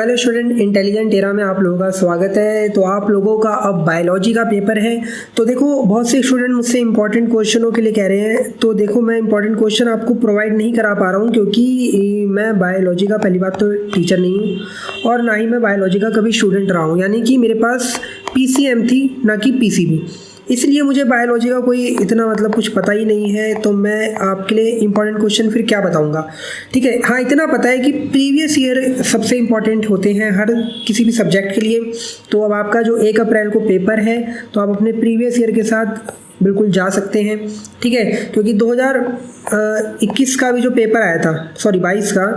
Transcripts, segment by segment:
Hello student, intelligent era में आप लोगों का स्वागत है। तो आप लोगों का अब बायोलॉजी का पेपर है। तो देखो, बहुत से स्टूडेंट मुझसे इंपॉर्टेंट क्वेश्चनों के लिए कह रहे हैं। तो देखो, मैं इंपॉर्टेंट क्वेश्चन आपको प्रोवाइड नहीं करा पा रहा हूँ क्योंकि मैं बायोलॉजी का पहली बात तो टीचर नहीं हूँ और ना ही मैं बायोलॉजी का कभी स्टूडेंट रहा हूँ। यानी कि मेरे पास PCM थी, ना कि PCB। इसलिए मुझे बायोलॉजी का कोई इतना कुछ पता ही नहीं है। तो मैं आपके लिए इंपॉर्टेंट क्वेश्चन फिर क्या बताऊंगा। ठीक है, हाँ इतना पता है कि प्रीवियस ईयर सबसे इम्पॉर्टेंट होते हैं हर किसी भी सब्जेक्ट के लिए। तो अब आपका जो 1 अप्रैल को पेपर है तो आप अपने प्रीवियस ईयर के साथ बिल्कुल जा सकते हैं। ठीक है, क्योंकि 2021 का भी जो पेपर आया था, सॉरी 22 का,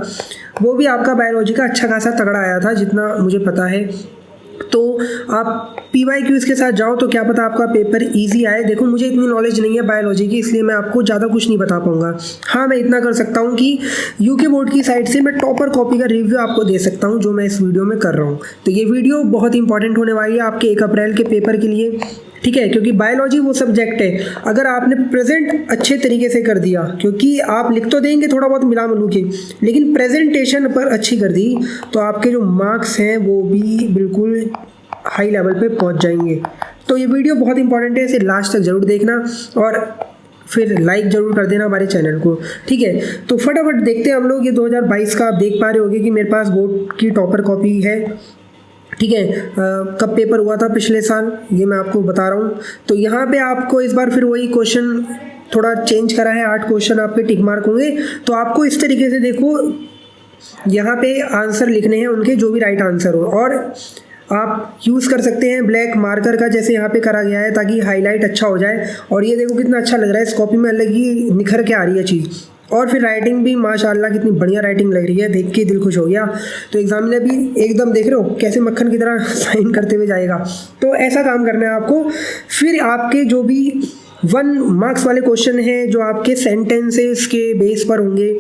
वो भी आपका बायोलॉजी का अच्छा खासा तगड़ा आया था जितना मुझे पता है। तो आप PYQs के साथ जाओ तो क्या पता आपका पेपर इजी आए। देखो, मुझे इतनी नॉलेज नहीं है बायोलॉजी की, इसलिए मैं आपको ज़्यादा कुछ नहीं बता पाऊंगा। हाँ, मैं इतना कर सकता हूँ कि UK बोर्ड की साइड से मैं टॉपर कॉपी का रिव्यू आपको दे सकता हूँ, जो मैं इस वीडियो में कर रहा हूँ। तो ये वीडियो बहुत इंपॉर्टेंट होने वाली है आपके 1 अप्रैल के पेपर के लिए। ठीक है, क्योंकि बायोलॉजी वो सब्जेक्ट है, अगर आपने प्रेजेंट अच्छे तरीके से कर दिया, क्योंकि आप लिख तो देंगे थोड़ा बहुत मिला मिलू के, लेकिन प्रेजेंटेशन पर अच्छी कर दी तो आपके जो मार्क्स हैं वो भी बिल्कुल हाई लेवल पे पहुंच जाएंगे। तो ये वीडियो बहुत इंपॉर्टेंट है, इसे लास्ट तक ज़रूर देखना और फिर लाइक ज़रूर कर देना हमारे चैनल को। ठीक है, तो फटाफट देखते हैं हम लोग। ये 2022 का आप देख पा रहे होंगे कि मेरे पास बोर्ड की टॉपर कॉपी है। ठीक है, कब पेपर हुआ था पिछले साल ये मैं आपको बता रहा हूँ। तो यहाँ पे आपको इस बार फिर वही क्वेश्चन थोड़ा चेंज करा है। 8 क्वेश्चन आपके टिक मार्क होंगे। तो आपको इस तरीके से देखो, यहाँ पे आंसर लिखने हैं उनके, जो भी राइट आंसर हो, और आप यूज़ कर सकते हैं ब्लैक मार्कर का, जैसे यहाँ पे करा गया है, ताकि हाईलाइट अच्छा हो जाए। और ये देखो कितना अच्छा लग रहा है, इस कॉपी में अलग ही निखर के आ रही है चीज़। और फिर राइटिंग भी माशाल्लाह कितनी बढ़िया राइटिंग लग रही है, देख के दिल खुश हो गया। तो एग्जामिनर भी एकदम देख रहे हो कैसे मक्खन की तरह साइन करते हुए जाएगा। तो ऐसा काम करना है आपको। फिर आपके जो भी 1 मार्क्स वाले क्वेश्चन हैं जो आपके सेंटेंसेस के बेस पर होंगे,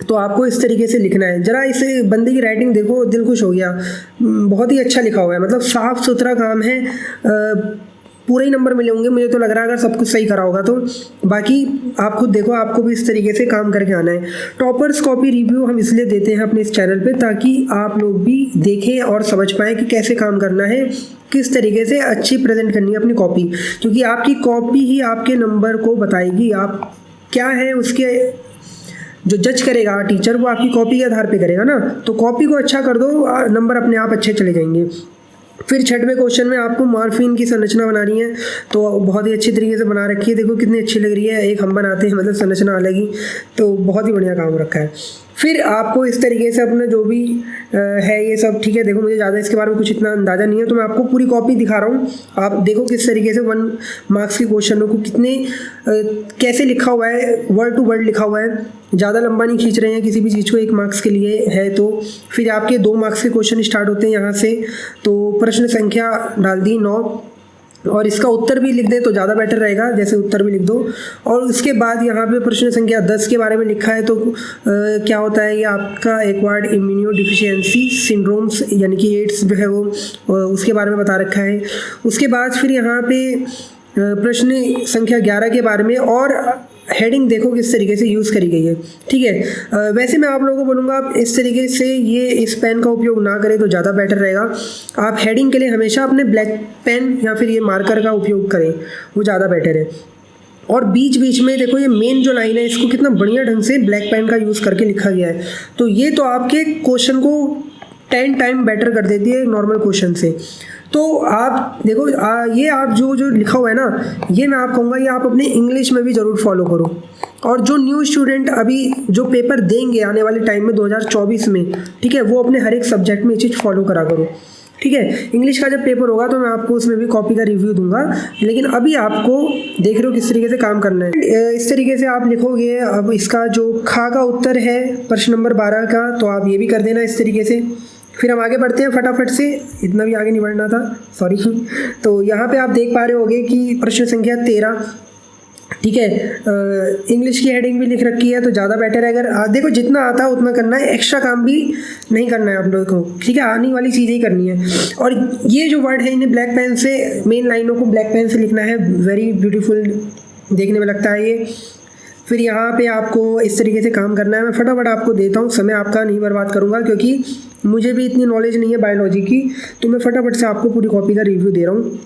तो आपको इस तरीके से लिखना है। जरा इस बंदे की राइटिंग देखो, दिल खुश हो गया। बहुत ही अच्छा लिखा हुआ है, मतलब साफ सुथरा काम है। पूरे ही नंबर मिले होंगे मुझे तो लग रहा है, अगर सब कुछ सही करा होगा तो। बाकी आप खुद देखो, आपको भी इस तरीके से काम करके आना है। टॉपर्स कॉपी रिव्यू हम इसलिए देते हैं अपने इस चैनल पे, ताकि आप लोग भी देखें और समझ पाएँ कि कैसे काम करना है, किस तरीके से अच्छी प्रेजेंट करनी है अपनी कॉपी। क्योंकि आपकी कॉपी ही आपके नंबर को बताएगी। आप क्या है उसके जो जज करेगा टीचर, वो आपकी कॉपी के आधार पे करेगा ना। तो कॉपी को अच्छा कर दो, नंबर अपने आप अच्छे चले जाएंगे। फिर 6वें क्वेश्चन में आपको मॉर्फिन की संरचना बनानी है। तो बहुत ही अच्छी तरीके से बना रखी है, देखो कितनी अच्छी लग रही है। एक हम बनाते हैं, मतलब संरचना अलग ही। तो बहुत ही बढ़िया काम रखा है। फिर आपको इस तरीके से अपना जो भी है ये सब, ठीक है। देखो, मुझे ज़्यादा इसके बारे में कुछ इतना अंदाज़ा नहीं है, तो मैं आपको पूरी कॉपी दिखा रहा हूँ। आप देखो किस तरीके से 1 मार्क्स के क्वेश्चनों को कितने कैसे लिखा हुआ है, वर्ड टू वर्ड लिखा हुआ है। ज़्यादा लंबा नहीं खींच रहे हैं किसी भी चीज़ को, 1 मार्क्स के लिए है। तो फिर आपके 2 मार्क्स के क्वेश्चन स्टार्ट होते हैं यहाँ से। तो प्रश्न संख्या डाल दी 9, और इसका उत्तर भी लिख दे तो ज़्यादा बेटर रहेगा, जैसे उत्तर भी लिख दो। और उसके बाद यहाँ पे प्रश्न संख्या 10 के बारे में लिखा है। तो क्या होता है, ये आपका एक्वायर्ड इम्यूनो डिफिशियंसी सिंड्रोम्स, यानी कि एड्स जो है वो उसके बारे में बता रखा है। उसके बाद फिर यहाँ पे प्रश्न संख्या 11 के बारे में, और हेडिंग देखो किस तरीके से यूज़ करी गई है। ठीक है, वैसे मैं आप लोगों को बोलूँगा आप इस तरीके से ये इस पेन का उपयोग ना करें तो ज़्यादा बेटर रहेगा। आप हेडिंग के लिए हमेशा अपने ब्लैक पेन या फिर ये मार्कर का उपयोग करें, वो ज़्यादा बेटर है। और बीच बीच में देखो, ये मेन जो लाइन है इसको कितना बढ़िया ढंग से ब्लैक पेन का यूज़ करके लिखा गया है। तो ये तो आपके क्वेश्चन को 10 टाइम बेटर कर देती है नॉर्मल क्वेश्चन से। तो आप देखो, ये आप जो लिखा हुआ है ना, ये मैं आप कहूँगा ये आप अपने इंग्लिश में भी ज़रूर फॉलो करो। और जो न्यू स्टूडेंट अभी जो पेपर देंगे आने वाले टाइम में 2024 में, ठीक है, वो अपने हर एक सब्जेक्ट में ये चीज़ फॉलो करा करो। ठीक है, इंग्लिश का जब पेपर होगा तो मैं आपको उसमें भी कॉपी का रिव्यू दूंगा, लेकिन अभी आपको देख रहे हो किस तरीके से काम करना है। इस तरीके से आप लिखोगे। अब इसका जो खा का उत्तर है प्रश्न नंबर 12 का, तो आप ये भी कर देना इस तरीके से। फिर हम आगे बढ़ते हैं फटाफट से, इतना भी आगे नहीं बढ़ना था, सॉरी। तो यहाँ पे आप देख पा रहे होगे कि प्रश्न संख्या 13, ठीक है, इंग्लिश की हेडिंग भी लिख रखी है, तो ज़्यादा बेटर है। अगर देखो, जितना आता है उतना करना है, एक्स्ट्रा काम भी नहीं करना है आप लोगों को। ठीक है, आने वाली चीज़ें ही करनी है। और ये जो वर्ड है इन्हें ब्लैक पेन से, मेन लाइनों को ब्लैक पेन से लिखना है। वेरी ब्यूटीफुल देखने में लगता है ये। फिर यहाँ पे आपको इस तरीके से काम करना है। मैं फटाफट आपको देता हूँ, समय आपका नहीं बर्बाद करूँगा क्योंकि मुझे भी इतनी नॉलेज नहीं है बायोलॉजी की, तो मैं फटाफट से आपको पूरी कॉपी का रिव्यू दे रहा हूँ।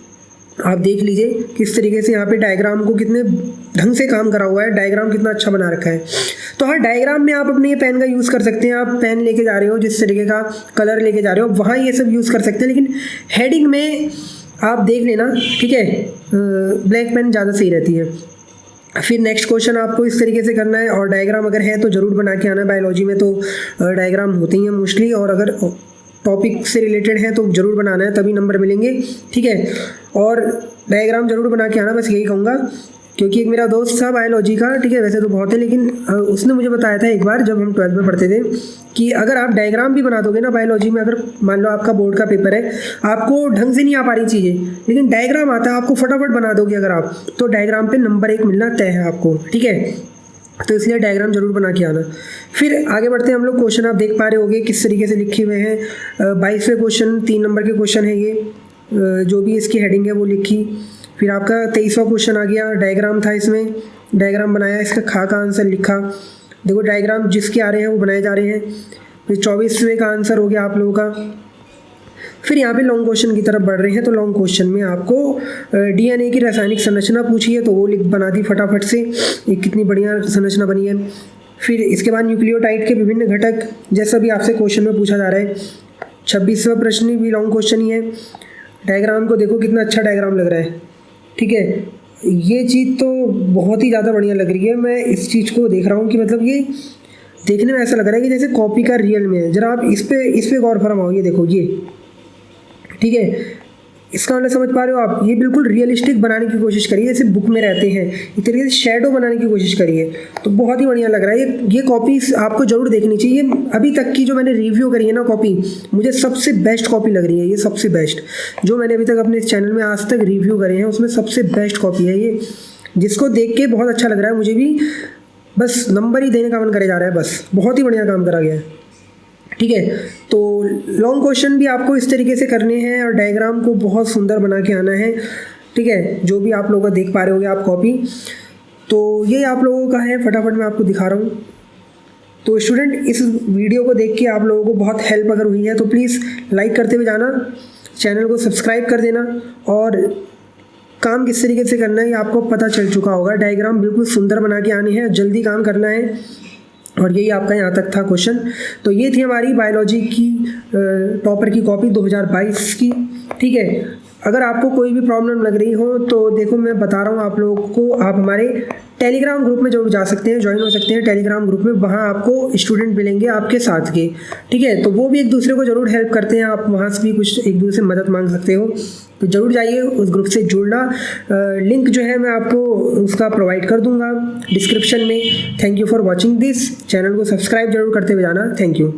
आप देख लीजिए किस तरीके से यहाँ पे डायग्राम को कितने ढंग से काम करा हुआ है, डायग्राम कितना अच्छा बना रखा है। तो हर डायग्राम में आप अपने ये पेन का यूज़ कर सकते हैं। आप पेन लेके जा रहे हो, जिस तरीके का कलर लेके जा रहे हो वहाँ ये सब यूज़ कर सकते हैं, लेकिन हेडिंग में आप देख लेना, ठीक है, ब्लैक पेन ज़्यादा सही रहती है। फिर नेक्स्ट क्वेश्चन आपको इस तरीके से करना है, और डायग्राम अगर है तो ज़रूर बना के आना है। बायोलॉजी में तो डायग्राम होते ही हैं मोस्टली, और अगर टॉपिक से रिलेटेड है तो ज़रूर बनाना है, तभी नंबर मिलेंगे, ठीक है। और डायग्राम ज़रूर बना के आना, बस यही कहूँगा। क्योंकि एक मेरा दोस्त था बायोलॉजी का, ठीक है, वैसे तो बहुत है, लेकिन उसने मुझे बताया था एक बार जब हम 12th में पढ़ते थे कि अगर आप डायग्राम भी बना दोगे ना बायोलॉजी में, अगर मान लो आपका बोर्ड का पेपर है, आपको ढंग से नहीं आ पा रही चीज़ें, लेकिन डायग्राम आता है, आपको फटाफट बना दोगे अगर आप, तो डायग्राम पे नंबर 1 मिलना तय है आपको, ठीक है। तो इसलिए डायग्राम जरूर बना के आना। फिर आगे बढ़ते हैं हम लोग। क्वेश्चन आप देख पा रहे होंगे किस तरीके से लिखे हुए हैं। 22वें क्वेश्चन 3 नंबर के क्वेश्चन है ये, जो भी इसकी हेडिंग है वो लिखी। फिर आपका 23वां क्वेश्चन आ गया, डायग्राम था, इसमें डायग्राम बनाया, इसका खा का आंसर लिखा। देखो डायग्राम जिसके आ रहे हैं वो बनाए जा रहे हैं। फिर 24वें का आंसर हो गया आप लोगों का। फिर यहाँ पे लॉन्ग क्वेश्चन की तरफ बढ़ रहे हैं, तो लॉन्ग क्वेश्चन में आपको डीएनए की रासायनिक संरचना पूछी है, तो वो बना दी फटाफट से, ये कितनी बढ़िया संरचना बनी है। फिर इसके बाद न्यूक्लियोटाइड के विभिन्न घटक, जैसा भी आपसे क्वेश्चन में पूछा जा रहा है। 26वां प्रश्न भी लॉन्ग क्वेश्चन ही है। डायग्राम को देखो कितना अच्छा डायग्राम लग रहा है, ठीक है। ये चीज़ तो बहुत ही ज़्यादा बढ़िया लग रही है। मैं इस चीज़ को देख रहा हूँ कि मतलब ये देखने में ऐसा लग रहा है कि जैसे कॉपी का रियल में है। जरा आप इस पे गौर फरमाओ, ये देखो ये, ठीक है, इसका मतलब समझ पा रहे हो आप, ये बिल्कुल रियलिस्टिक बनाने की कोशिश करिए, जैसे बुक में रहते हैं, इस तरीके से शेडो बनाने की कोशिश करिए, तो बहुत ही बढ़िया लग रहा है। ये कॉपी आपको जरूर देखनी चाहिए। अभी तक की जो मैंने रिव्यू करी है ना कॉपी, मुझे सबसे बेस्ट कॉपी लग रही है ये, सबसे बेस्ट जो मैंने अभी तक अपने इस चैनल में आज तक रिव्यू करे हैं, उसमें सबसे बेस्ट कॉपी है ये, जिसको देख के बहुत अच्छा लग रहा है मुझे भी। बस नंबर ही देने का मन करे जा रहा है, बस बहुत ही बढ़िया काम करा गया है, ठीक है। तो लॉन्ग क्वेश्चन भी आपको इस तरीके से करने हैं, और डायग्राम को बहुत सुंदर बना के आना है, ठीक है, जो भी आप लोग देख पा रहे होंगे आप कॉपी। तो ये आप लोगों का है, फटाफट मैं आपको दिखा रहा हूँ। तो स्टूडेंट, इस वीडियो को देख के आप लोगों को बहुत हेल्प अगर हुई है तो प्लीज़ लाइक करते हुए जाना, चैनल को सब्सक्राइब कर देना, और काम किस तरीके से करना है ये आपको पता चल चुका होगा। डायग्राम बिल्कुल सुंदर बना के आने हैं, जल्दी काम करना है, और यही आपका यहाँ तक था क्वेश्चन। तो ये थी हमारी बायोलॉजी की टॉपर की कॉपी 2022 की, ठीक है। अगर आपको कोई भी प्रॉब्लम लग रही हो तो देखो मैं बता रहा हूँ आप लोगों को, आप हमारे टेलीग्राम ग्रुप में जरूर जा सकते हैं, ज्वाइन हो सकते हैं टेलीग्राम ग्रुप में, वहाँ आपको स्टूडेंट मिलेंगे आपके साथ के, ठीक है। तो वो भी एक दूसरे को जरूर हेल्प करते हैं, आप वहाँ से भी कुछ एक दूसरे से मदद मांग सकते हो, तो ज़रूर जाइए उस ग्रुप से जुड़ना। लिंक जो है मैं आपको उसका प्रोवाइड कर दूंगा डिस्क्रिप्शन में। Thank you for watching this, channel को सब्सक्राइब जरूर करते हुए जाना। Thank you.